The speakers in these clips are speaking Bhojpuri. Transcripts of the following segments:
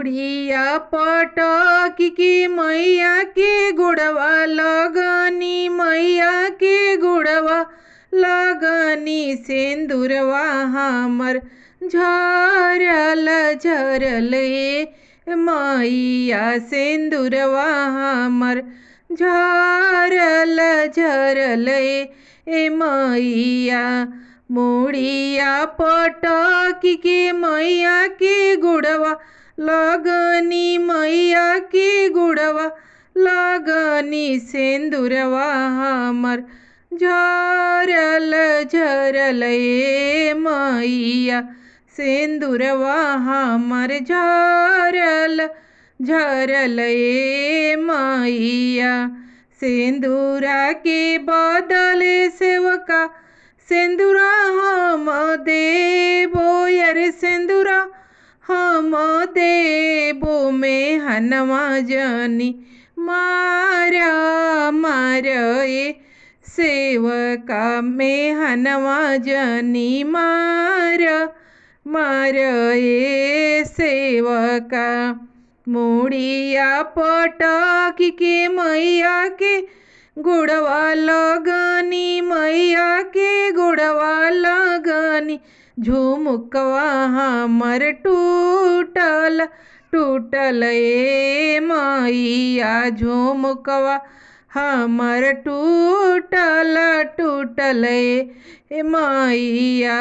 मुड़िया पटकी की मैया के गुड़वा लगनी, मैया के गुड़वा लगनी। सिंदूरवा हमर झरल झरल मैया, सिंदूरवा हमर झरल झरल मैया। मुड़िया पटकी के मैया के गुड़वा लगनी, मैया के गुड़वा लगनी। सिंदूरवा हमर झरल झरल मैया, सिंदूरवा हमर झरल झरल मैया। सिंदूरा के बदले सेवका सिंदूरा हम देबो, यार सिंदूरा हम देबो। में हनवा जनी मारा मारा सेवका, में हनवा जनी मारा मारा सेवका। मुड़िया पटकी के मैया के गुड़वा लगनी, मैया के गुड़वा लगनी। झुमुकवा हमर टूटल टूटल मैया, झुमुकवा हमर टूटल टूटल मैया।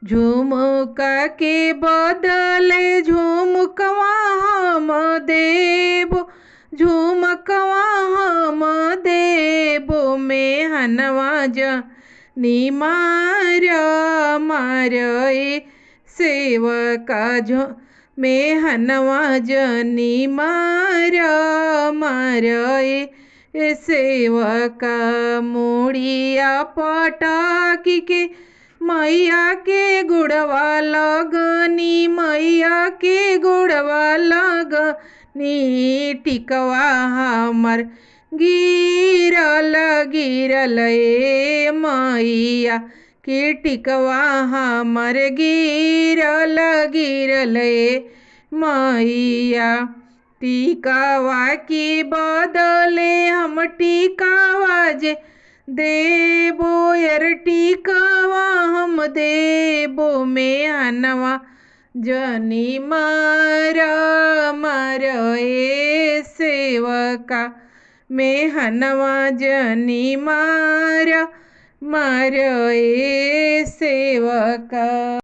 झुमुका के बदले झुमुकवा हम देबो, झुमकवा हम देबो। में हनवा जनी मारा मारा सेवका, में हनवा जनी मारा मारा सेवका। मुड़िया पटकी के मैया के गुड़वा लगनी, मैया के गुड़वा लगनी। टिकवा हमर गिरल गिरल मैया, के टिकवा हमर गिरल गिरल मैया। टिकवा के बदले हम टिकवा जे देबो, यार टिकवा हम देबो। में हनवा जनी मारा मारा सेवका, में हनवा जनी मारा मारा सेवका।